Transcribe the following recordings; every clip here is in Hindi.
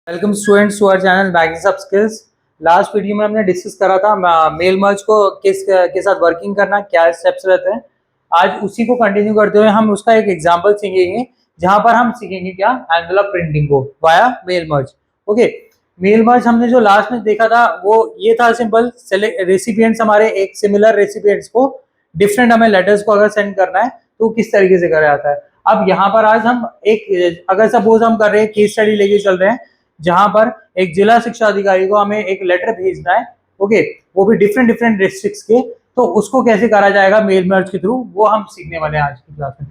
Welcome students to our channel banking सब स्किल्स। लास्ट वीडियो में हमने डिस्कस करा था मेल मर्ज को किस के साथ वर्किंग करना, क्या स्टेप्स रहते हैं। आज उसी को कंटिन्यू करते हुए हम उसका एक एग्जांपल सीखेंगे, जहां पर हम सीखेंगे क्या, एनवेलप प्रिंटिंग को via mail merge. Okay, mail merge हमने जो लास्ट में देखा था वो ये था सिंपल, रेसिपिएंट्स हमारे एक सिमिलर रेसिपिएंट्स को डिफरेंट हमें लेटर्स को अगर सेंड करना है तो किस तरीके से करा जाता है। अब यहाँ पर आज हम एक, अगर सपोज हम कर रहे हैं केस स्टडी लेके चल रहे हैं, जहां पर एक जिला शिक्षा अधिकारी को हमें एक लेटर भेजना है। ओके, वो भी डिफरेंट डिफरेंट डिस्ट्रिक्ट्स के, तो उसको कैसे करा जाएगा मेल मर्ज के थ्रू, वो हम सीखने वाले हैं आज की क्लास में।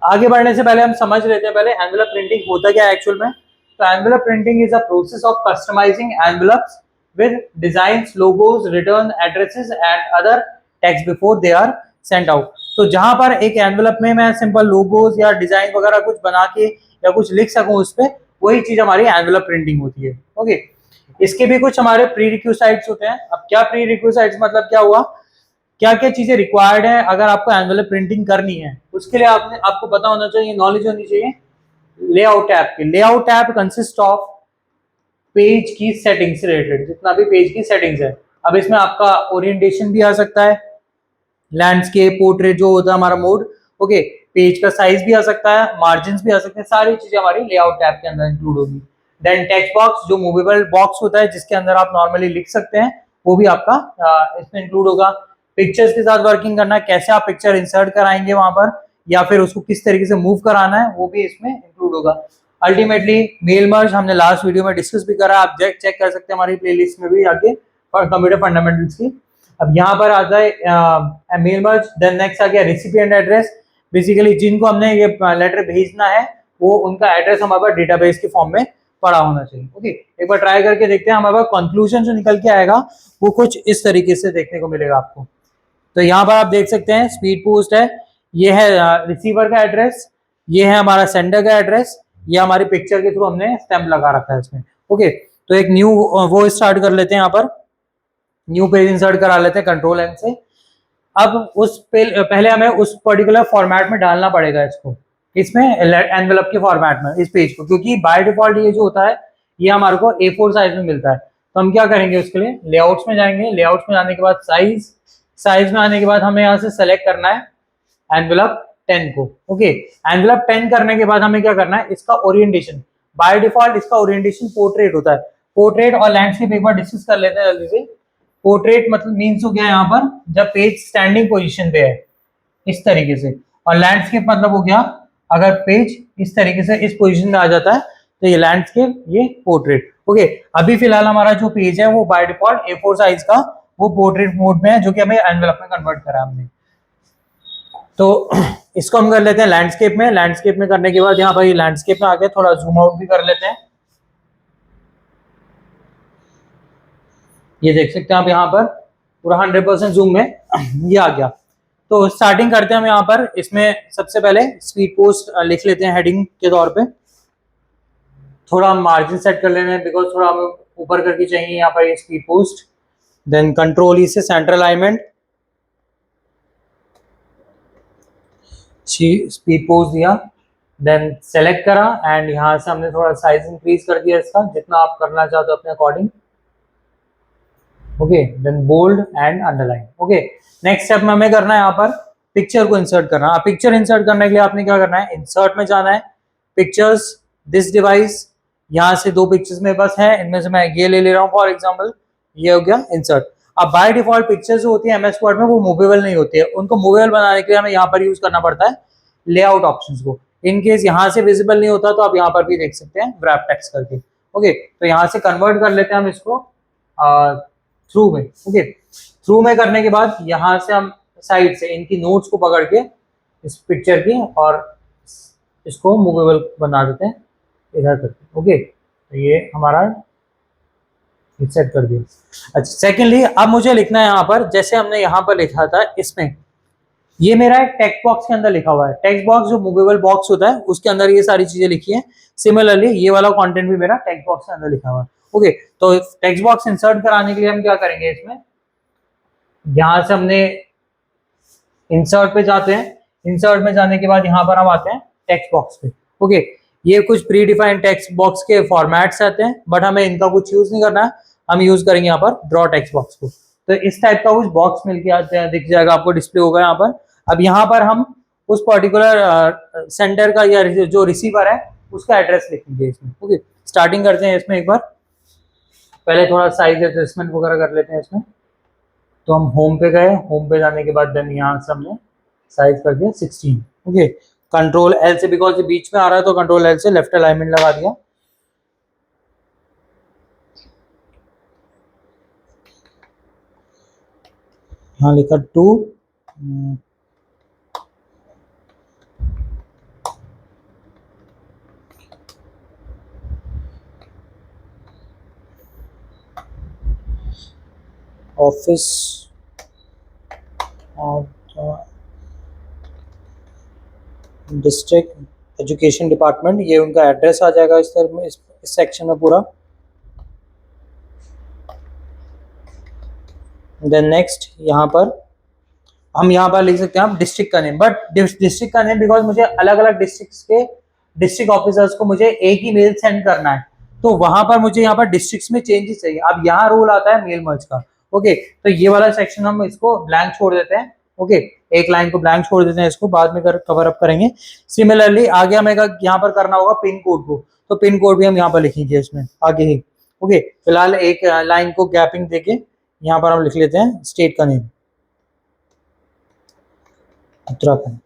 आगे बढ़ने से पहले हम समझ लेते हैं पहले एनवेलप प्रिंटिंग होता क्या है एक्चुअल में। तो envelope printing is a process of customizing envelopes with designs, logos, return addresses and other text before they are sent out. तो जहां पर एक एनवेलप में मैं सिंपल लोगोज या डिजाइन वगैरह कुछ बना के या कुछ लिख सकूं उस पर, वही चीज हमारी एनवेलप प्रिंटिंग होती है। ओके, इसके भी कुछ हमारे प्री रिक्विजिट्स होते हैं। अब क्या प्री रिक्विजिट्स मतलब क्या हुआ, क्या क्या चीजें रिक्वायर्ड है अगर आपको एनवेलप प्रिंटिंग करनी है, उसके लिए आपको पता होना चाहिए, नॉलेज होनी चाहिए लेआउट टैब की। Layout tab consist of page की सेटिंग से रिलेटेड जितना भी पेज की सेटिंग्स है। अब इसमें आपका ओरिएंटेशन भी आ सकता है, लैंडस्केप, पोर्ट्रेट जो होता है हमारा मोड। ओके, पेज का साइज भी आ सकता है, मार्जिन भी आ सकते हैं, सारी चीजें हमारी लेआउट टैब के अंदर इंक्लूड होगी। देन टेक्स्ट बॉक्स जो मूवेबल बॉक्स होता है जिसके अंदर आप नॉर्मली लिख सकते हैं, वो भी आपका इसमें इंक्लूड होगा। पिक्चर्स के साथ वर्किंग करना, कैसे आप पिक्चर इंसर्ट कराएंगे वहां पर, या फिर उसको किस तरीके से मूव कराना है, वो भी इसमें इंक्लूड होगा। अल्टीमेटली मेल मर्ज हमने लास्ट वीडियो में डिस्कस भी करा, आप चेक कर सकते हैं हमारी प्लेलिस्ट में भी आके, और कंप्यूटर फंडामेंटल्स की। अब यहाँ पर आता है मेल मर्ज। देन नेक्स्ट आ गया रेसिपिएंट एड्रेस। बेसिकली जिनको हमने ये लेटर भेजना है वो उनका एड्रेस हमारे पास डेटाबेस के फॉर्म में पड़ा होना चाहिए। ओके, एक बार ट्राई करके देखते हैं, हमारे पास कंक्लूजन जो निकल के आएगा वो कुछ इस तरीके से देखने को मिलेगा आपको। तो यहाँ पर आप देख सकते हैं स्पीड पोस्ट है, ये है रिसीवर का एड्रेस, ये है हमारा सेंडर का एड्रेस, ये हमारी पिक्चर के थ्रू हमने स्टैम्प लगा रखा है इसमें। ओके, तो एक न्यू वो स्टार्ट कर लेते हैं, यहाँ पर न्यू पेज इंसर्ट करा लेते हैं कंट्रोल एन से। अब पहले हमें उस पर्टिकुलर फॉर्मेट में डालना पड़ेगा इसको, इसमें एनवेलप के फॉर्मेट में इस पेज को, क्योंकि बाय डिफॉल्ट ये जो होता है ये हमारे को A4 साइज में मिलता है। तो हम क्या करेंगे, उसके लिए लेआउट्स में जाएंगे, लेआउट्स में जाने के बाद साइज में आने के बाद हमें यहाँ से सेलेक्ट करना है एनवेलप 10 को। ओके, एनवेलप 10 करने के बाद हमें क्या करना है, इसका ओरिएंटेशन, बाय डिफॉल्ट इसका ओरिएंटेशन पोर्ट्रेट होता है। पोर्ट्रेट और लैंडस्केप एक बार डिस्कस कर लेते हैं जल्दी से। पोर्ट्रेट मतलब मीन्स हो गया यहाँ पर जब पेज स्टैंडिंग पोजीशन पे है इस तरीके से, और लैंडस्केप मतलब हो गया अगर पेज इस तरीके से इस पोजीशन में आ जाता है तो ये लैंडस्केप, ये पोर्ट्रेट। ओके, अभी फिलहाल हमारा जो पेज है वो बाय डिफॉल्ट A4 साइज का वो पोर्ट्रेट मोड में है, जो कि हमें एनवेलप में कन्वर्ट करा हमने। तो इसको हम कर लेते हैं लैंडस्केप में। लैंडस्केप में करने के बाद यहाँ पर लैंडस्केप में आके थोड़ा जूम आउट भी कर लेते हैं, ये देख सकते हैं आप यहाँ पर पूरा 100% जूम में ये आ गया। तो स्टार्टिंग करते हैं हम यहाँ पर, इसमें सबसे पहले स्पीड पोस्ट लिख लेते हैं हेडिंग के तौर पे। थोड़ा मार्जिन सेट कर लेना है बिकॉज थोड़ा हमें ऊपर करके चाहिए यहाँ पर ये speed post. Then control E से सेंट्रल अलाइनमेंट, स्पीड पोस्ट दिया, देन सेलेक्ट करा एंड यहाँ से हमने थोड़ा साइज इंक्रीज कर दिया इसका, जितना आप करना चाहते हो अपने according. Okay, then bold and underline. Okay, next step में हमें करना है यहाँ पर पिक्चर को इंसर्ट करना। पिक्चर इंसर्ट करने के लिए आपने क्या करना है, इंसर्ट में जाना है, पिक्चर्स, दिस डिवाइस, यहाँ से दो पिक्चर्स मेरे पास है, इनमें से मैं ये ले रहा हूँ फॉर एग्जाम्पल, ये हो गया इंसर्ट। अब बाय डिफॉल्ट पिक्चर्स जो होती है MS वर्ड में वो मूवेबल नहीं होती है, उनको मूवेबल बनाने के लिए हमें यहाँ पर यूज करना पड़ता है लेआउट ऑप्शंस को। इन केस यहाँ से विजिबल नहीं होता तो आप यहाँ पर भी देख सकते हैं व्रैप टेक्स्ट करके। ओके, तो यहाँ से कन्वर्ट कर लेते हैं हम इसको थ्रू में। ओके, थ्रू में करने के बाद यहाँ से हम साइड से इनकी नोट्स को पकड़ के इस पिक्चर की और इसको मूवेबल बना देते हैं इधर करके। ओके, तो ये हमारा सेट कर दिया। अच्छा, सेकेंडली अब मुझे लिखना है यहाँ पर, जैसे हमने यहाँ पर लिखा था इसमें, ये मेरा एक टेक्स्ट बॉक्स के अंदर लिखा हुआ है। टेक्स्ट बॉक्स जो मूवेबल बॉक्स होता है उसके अंदर ये सारी चीजें लिखी है। सिमिलरली ये वाला कंटेंट भी मेरा टेक्स्ट बॉक्स के अंदर लिखा हुआ है। ओके, तो टेक्स्ट बॉक्स इंसर्ट कराने के लिए हम क्या करेंगे, इसमें यहां से हमने इंसर्ट पे जाते हैं, इंसर्ट में जाने के बाद यहाँ पर हम आते हैं टेक्स्ट बॉक्स पे। ओके, ये कुछ प्री डिफाइंड टेक्स्ट बॉक्स के फॉर्मेट्स आते हैं, बट हमें इनका कुछ यूज नहीं करना है, हम यूज करेंगे यहाँ पर ड्रॉ टेक्स्ट बॉक्स को। तो इस टाइप का कुछ बॉक्स मिलके आते हैं, दिख जाएगा आपको, डिस्प्ले होगा यहाँ पर। अब यहाँ पर हम उस पर्टिकुलर सेंटर का या जो रिसीवर है उसका एड्रेस लिखेंगे इसमें। ओके, स्टार्टिंग करते हैं इसमें। एक बार पहले थोड़ा साइज एडजस्टमेंट वगैरह कर लेते हैं इसमें। तो हम होम पे गए, होम पे जाने के बाद देन यहाँ से हमने साइज कर दिया 16। ओके, कंट्रोल एल से, बिकॉज ये बीच में आ रहा है तो कंट्रोल एल से लेफ्ट अलाइनमेंट लगा दिया। यहाँ लिखा 2, office of district education department, ये उनका एड्रेस आ जाएगा इस तरह में, इस सेक्शन में पूरा। देन नेक्स्ट यहाँ पर हम यहाँ पर लिख सकते हैं आप डिस्ट्रिक्ट का नेम, बट डिस्ट्रिक्ट का नेम बिकॉज मुझे अलग अलग डिस्ट्रिक्ट्स के डिस्ट्रिक्ट ऑफिसर्स को मुझे एक ही मेल सेंड करना है, तो वहां पर मुझे यहाँ पर डिस्ट्रिक्ट्स में चेंजेस चाहिए। अब यहाँ रूल आता है मेल मर्ज का। ओके, तो ये वाला सेक्शन हम इसको ब्लैंक छोड़ देते हैं। ओके, एक लाइन को ब्लैंक छोड़ देते हैं, इसको बाद में कवर अप करेंगे। सिमिलरली आगे हमें यहाँ पर करना होगा पिन कोड को, तो पिन कोड भी हम यहाँ पर लिखेंगे इसमें आगे ही। ओके, फिलहाल एक लाइन को गैपिंग देके यहाँ पर हम लिख लेते हैं स्टेट का नेम, उत्तराखंड।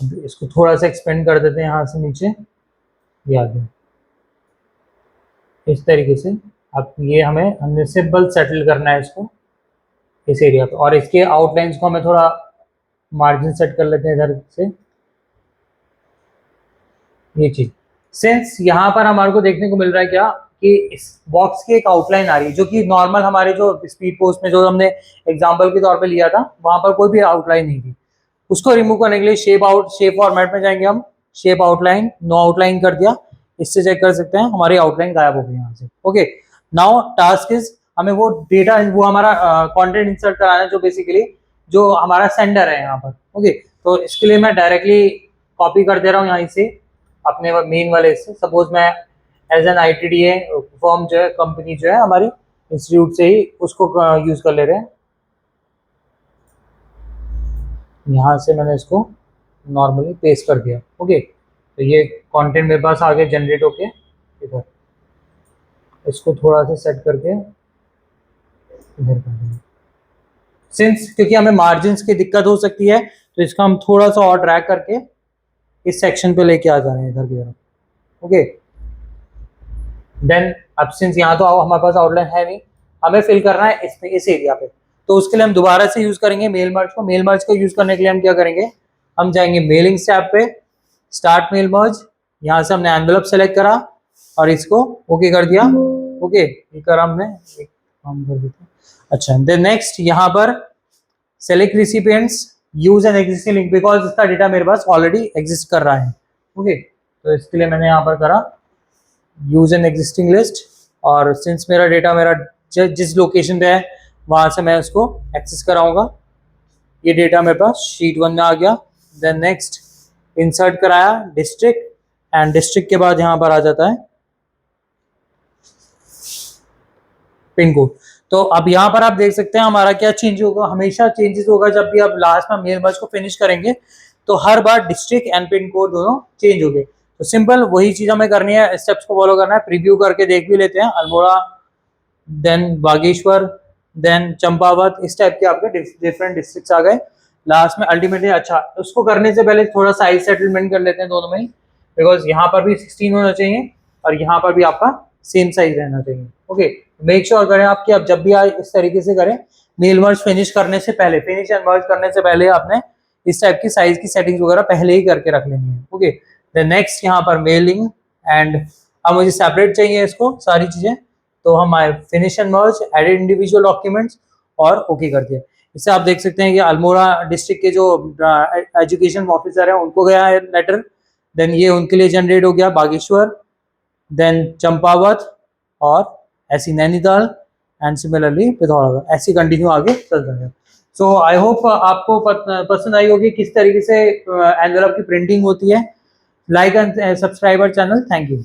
अब इसको थोड़ा सा एक्सपेंड कर देते हैं यहाँ से नीचे, ये आ गया इस तरीके से। अब ये हमने सिंपल सेटल करना है इसको इस एरिया पे, और इसके आउटलाइंस को हमें थोड़ा मार्जिन सेट कर लेते हैं इधर से। ये चीज सिंस यहाँ पर हमारे को देखने को मिल रहा है क्या कि इस बॉक्स की एक आउटलाइन आ रही है, जो कि नॉर्मल हमारे जो स्पीड पोस्ट में जो हमने एग्जांपल के तौर पे लिया था वहां पर कोई भी आउटलाइन नहीं थी। उसको रिमूव करने के लिए शेप फॉर्मेट में जाएंगे हम, शेप आउटलाइन, नो आउटलाइन कर दिया। इससे चेक कर सकते हैं हमारी आउटलाइन गायब हो गई यहाँ से। ओके, नाउ टास्क इज हमें वो डेटा, वो हमारा कंटेंट इंसर्ट कराना है, जो बेसिकली जो हमारा सेंडर है यहाँ पर। ओके, तो इसके लिए मैं डायरेक्टली कॉपी कर दे रहा हूँ यहाँ से अपने मेन वाले से। सपोज मैं एज एन ITDA फॉर्म जो है, कंपनी जो है हमारी इंस्टीट्यूट से ही, उसको यूज कर ले रहे हैं। यहाँ से मैंने इसको नॉर्मली पेस्ट कर दिया। ओके, तो ये कंटेंट मेरे पास आगे जनरेट होके इधर, इसको थोड़ा सा सेट करके इधर कर देंगे। सिंस क्योंकि हमें मार्जिन की दिक्कत हो सकती है, तो इसका हम थोड़ा सा और ड्रैग करके इस सेक्शन पे लेके आ जा रहे हैं इधर की तरफ। ओके, देन अब सिंस यहाँ तो हमारे पास आउटलाइन है नहीं, हमें फिल करना है इस एरिया पे, तो उसके लिए हम दोबारा से यूज करेंगे मेल मर्ज को। मेल मर्ज को यूज करने के लिए हम क्या करेंगे, हम जाएंगे मेलिंग टैब पे, स्टार्ट मेल मर्ज, यहाँ से हमने एनवेलप सेलेक्ट करा और इसको ओके कर दिया। ओके, ये करा हमने, एक काम कर देते हैं। अच्छा, देन नेक्स्ट यहाँ पर select recipients, use an existing link, because इसका डेटा मेरे पास ऑलरेडी एग्जिस्ट कर रहा है। ओके, तो इसके लिए मैंने यहाँ पर करा यूज एन एग्जिस्टिंग लिस्ट, और सिंस मेरा डेटा जिस लोकेशन पे है वहां से मैं उसको एक्सेस कराऊंगा। ये डेटा मेरे पास शीट 1 में आ गया। देन नेक्स्ट इंसर्ट कराया डिस्ट्रिक्ट, एंड डिस्ट्रिक्ट के बाद यहाँ पर आ जाता है पिन कोड। तो अब यहाँ पर आप देख सकते हैं हमारा क्या चेंज होगा, हमेशा चेंजेस होगा जब भी आप लास्ट में मेल मर्ज को फिनिश करेंगे, तो हर बार डिस्ट्रिक्ट एंड पिन कोड दोनों चेंज हो गए। तो सिंपल वही चीज हमें करनी है, स्टेप्स को फॉलो करना है। प्रीव्यू करके देख भी लेते हैं, अल्मोड़ा, देन बागेश्वर, देन चंपावत, इस टाइप के आपके डिफरेंट डिस्ट्रिक्ट्स आ गए लास्ट में अल्टीमेटली। अच्छा, उसको करने से पहले थोड़ा साइज सेटलमेंट कर लेते हैं दोनों में ही, बिकॉज यहाँ पर भी 16 होना चाहिए और यहाँ पर भी आपका सेम साइज रहना चाहिए। ओके, मेक श्योर करें आपकी, आप जब भी आए इस तरीके से करें, मेल मर्ज फिनिश करने से पहले, फिनिश एंड मर्ज करने से पहले आपने इस टाइप की साइज की सेटिंग्स वगैरह पहले ही करके रख लेनी है। ओके, देन नेक्स्ट यहाँ पर मेलिंग, एंड अब मुझे सेपरेट चाहिए इसको सारी चीजें, तो हम आए finish and merge, edit individual documents और ओके कर दिया। इससे आप देख सकते हैं कि अल्मोड़ा डिस्ट्रिक्ट के जो एजुकेशन ऑफिसर है उनको गया है लेटर, देन ये उनके लिए जनरेट हो गया बागेश्वर, देन चंपावत, और ऐसी नैनीताल, एंड सिमिलरली पिथौरागढ़, ऐसी कंटिन्यू आगे चलता है। सो आई होप आपको पसंद आई होगी किस तरीके से एनवेलप की प्रिंटिंग होती है। like and subscribe our channel. Thank you.